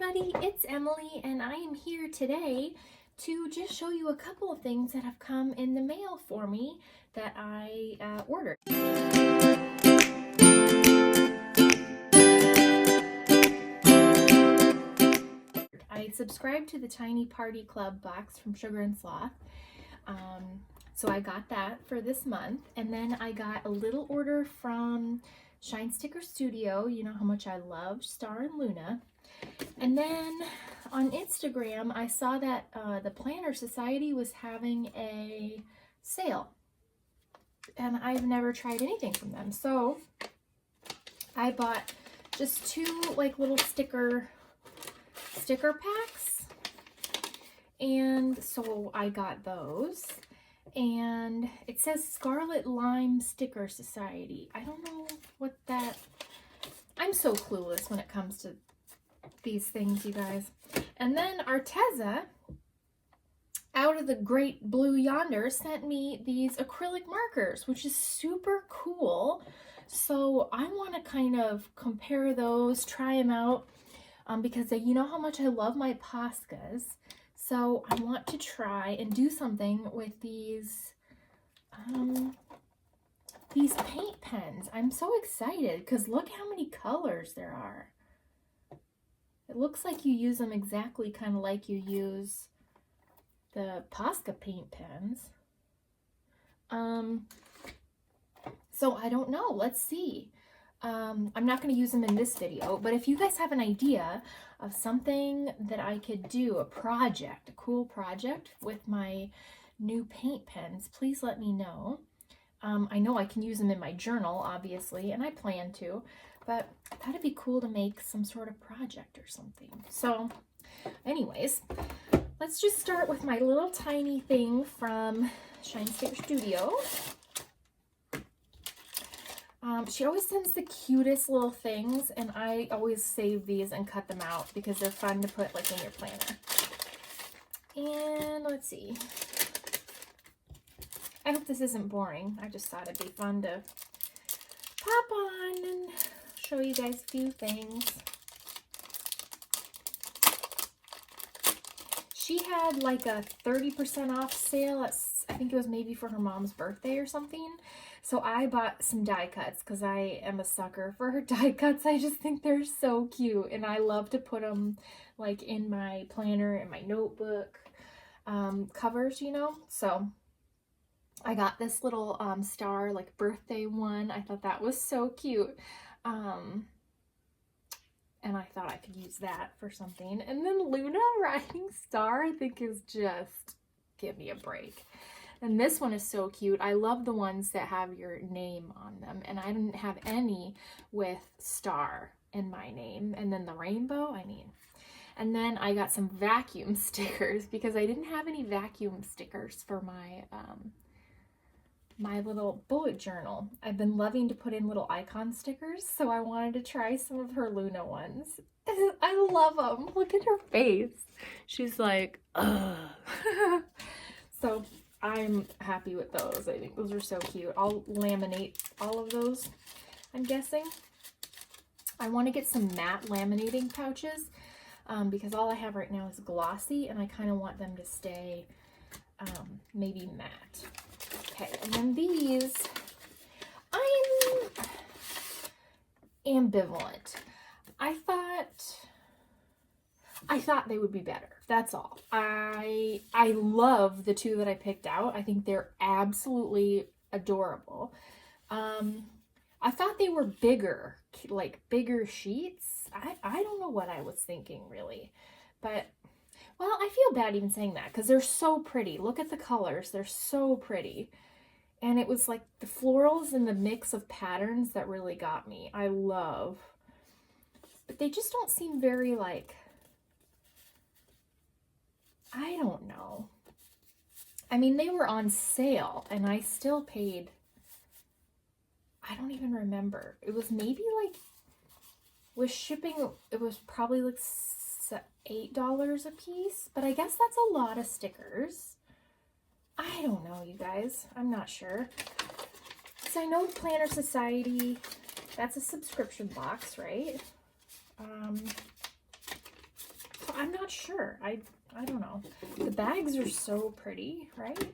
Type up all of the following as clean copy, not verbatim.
everybody, it's Emily and I am here today to just show you a couple of things that have come in the mail for me that I ordered. I subscribed to the Tiny Party Club box from Sugar and Sloth. So I got that for this month, and then I got a little order from Shine Sticker Studio. You know how much I love Star and Luna. And then on Instagram, I saw that the Planner Society was having a sale, and I've never tried anything from them. So I bought just two like little sticker packs, and so I got those. And it says Scarlet Lime Sticker Society. I don't know what that... I'm so clueless when it comes to these things, you guys. And then Arteza, out of the great blue yonder, sent me these acrylic markers, which is super cool. So I want to kind of compare those, try them out, because you know how much I love my Poscas. So I want to try and do something with these paint pens. I'm so excited because look how many colors there are. It looks like you use them exactly kind of like you use the Posca paint pens. So I don't know. Let's see. I'm not going to use them in this video, but if you guys have an idea of something that I could do, a project, a cool project with my new paint pens, please let me know. I know I can use them in my journal, obviously, and I plan to, but I thought it'd be cool to make some sort of project or something. So anyways, let's just start with my little tiny thing from Shine Sticker Studio. She always sends the cutest little things, and I always save these and cut them out because they're fun to put like in your planner. And let's see. I hope this isn't boring. I just thought it'd be fun to pop on and show you guys a few things. She had like a 30% off sale at, I think it was maybe for her mom's birthday or something. So I bought some die cuts because I am a sucker for her die cuts. I just think they're so cute, and I love to put them like in my planner and my notebook covers, you know. So I got this little star like birthday one. I thought that was so cute. And I thought I could use that for something. And then Luna riding Star, I think is just, give me a break. And this one is so cute. I love the ones that have your name on them. And I didn't have any with Star in my name. And then the rainbow, I mean. And then I got some vacuum stickers because I didn't have any vacuum stickers for my my little bullet journal. I've been loving to put in little icon stickers, so I wanted to try some of her Luna ones. I love them. Look at her face. She's like, ugh. So I'm happy with those. I think those are so cute. I'll laminate all of those, I'm guessing. I want to get some matte laminating pouches because all I have right now is glossy, and I kind of want them to stay maybe matte. Okay, and then these, I'm ambivalent. I thought they would be better. That's all. I love the two that I picked out. I think they're absolutely adorable. I thought they were bigger, like bigger sheets. I don't know what I was thinking really, but well, I feel bad even saying that because they're so pretty. Look at the colors. They're so pretty. And it was like the florals and the mix of patterns that really got me. I love. But they just don't seem very like, I don't know. I mean, they were on sale and I still paid, I don't even remember. It was maybe like, with shipping, it was probably like $8 a piece, but I guess that's a lot of stickers. I don't know, you guys. I'm not sure. So I know Planner Society, that's a subscription box, right? not sure. I don't know. The bags are so pretty, right?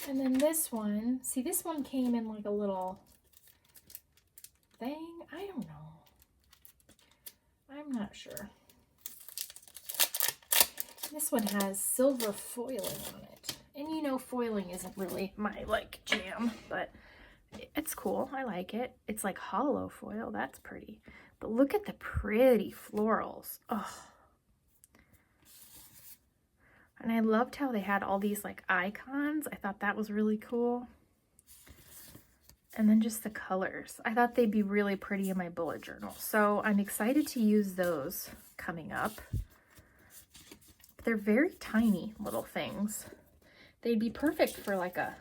And then this one, see, this one came in like a little thing. I don't know. I'm not sure. This one has silver foiling on it. And you know, foiling isn't really my like jam, but it's cool. I like it. It's like hollow foil. That's pretty. But look at the pretty florals. Oh. And I loved how they had all these like icons. I thought that was really cool. And then just the colors. I thought they'd be really pretty in my bullet journal. So I'm excited to use those coming up. They're very tiny little things. They'd be perfect for like a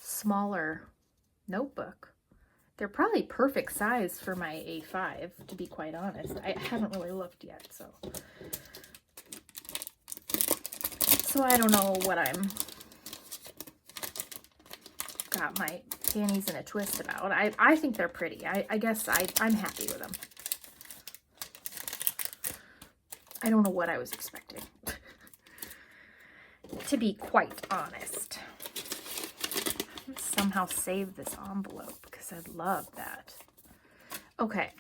smaller notebook. They're probably perfect size for my A5, to be quite honest. I haven't really looked yet, so I don't know what I'm got my panties in a twist about. I think they're pretty. I guess I'm happy with them. I don't know what I was expecting, to be quite honest. Let's somehow save this envelope because I love that. Okay,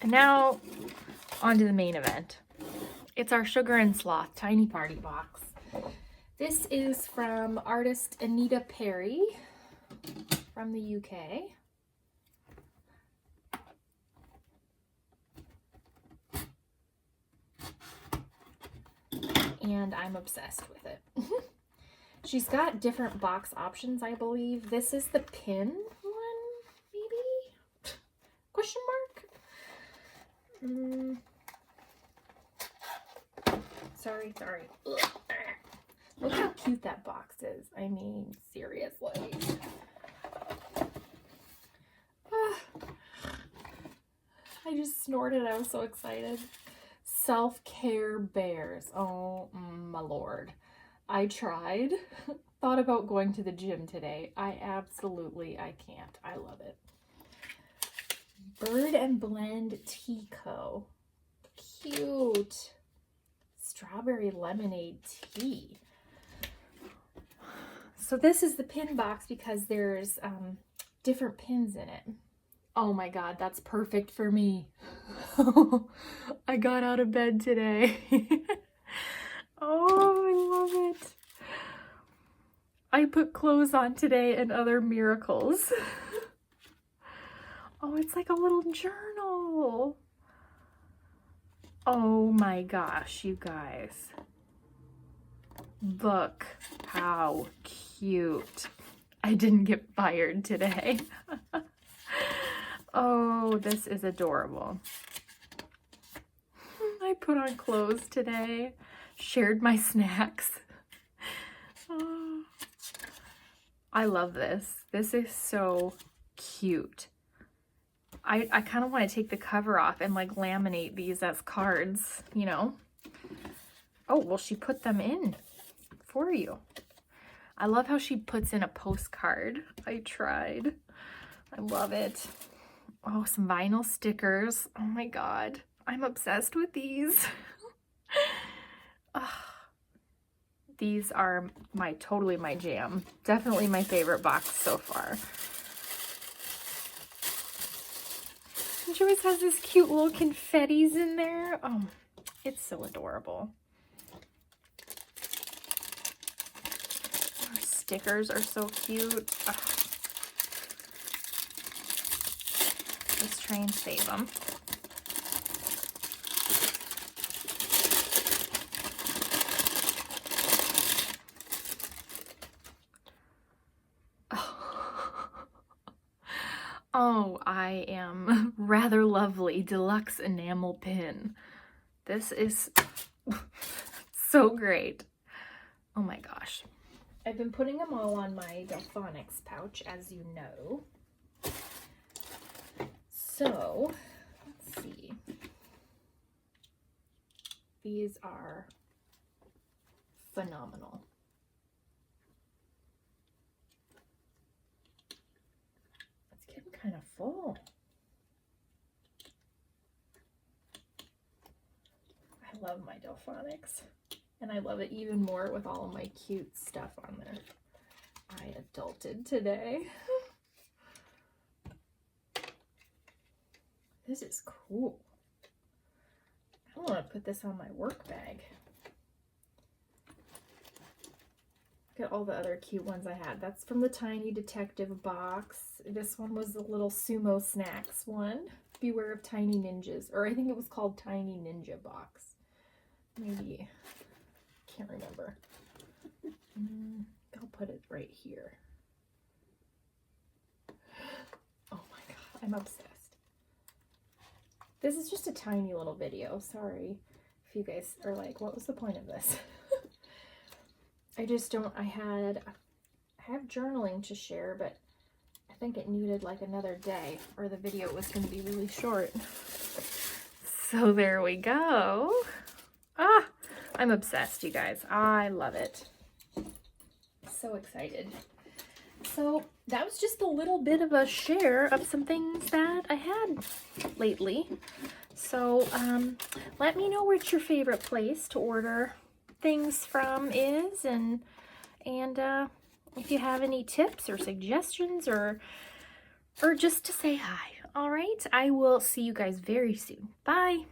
and now on to the main event. It's our Sugar and Sloth Tiny Party Box. This is from artist Anita Perry from the UK. And I'm obsessed with it. She's got different box options, I believe. This is the pin one, maybe? Question mark? Sorry. Ugh. Look how cute that box is. I mean, seriously. I just snorted. I was so excited. Self-care bears. Oh my lord. I tried. Thought about going to the gym today. I can't. I love it. Bird and Blend Teaco. Cute. Strawberry lemonade tea. So this is the pin box because there's different pins in it. Oh my god, that's perfect for me. I got out of bed today. Oh, I love it. I put clothes on today and other miracles. Oh, it's like a little journal. Oh my gosh, you guys. Look how cute. I didn't get fired today. Oh, this is adorable. I put on clothes today, shared my snacks. Oh, I love this. This is so cute. I kind of want to take the cover off and like laminate these as cards, you know? Oh, well, she put them in for you. I love how she puts in a postcard. I tried. I love it. Oh, some vinyl stickers. Oh my god. I'm obsessed with these. Oh, these are totally my jam. Definitely my favorite box so far. And she always has this cute little confettis in there. Oh, it's so adorable. Her stickers are so cute. Ugh. Let's try and save them. Oh, I am rather lovely deluxe enamel pin. This is so great. Oh my gosh. I've been putting them all on my Delphonics pouch, as you know. So, let's see. These are phenomenal. It's getting kind of full. love my Delphonics. And I love it even more with all of my cute stuff on there. I adulted today. This is cool. I want to put this on my work bag. Look at all the other cute ones I had. That's from the Tiny Detective box. This one was the little Sumo Snacks one. Beware of Tiny Ninjas. Or I think it was called Tiny Ninja box. Maybe. Can't remember. I'll put it right here. Oh my god, I'm obsessed. This is just a tiny little video. Sorry if you guys are like, what was the point of this? I just don't, I have journaling to share, but I think it needed like another day or the video was going to be really short. So there we go. Ah, I'm obsessed, you guys. I love it. So excited. So that was just a little bit of a share of some things that I had lately. So let me know which your favorite place to order things from is, and if you have any tips or suggestions or just to say hi. All right, I will see you guys very soon. Bye.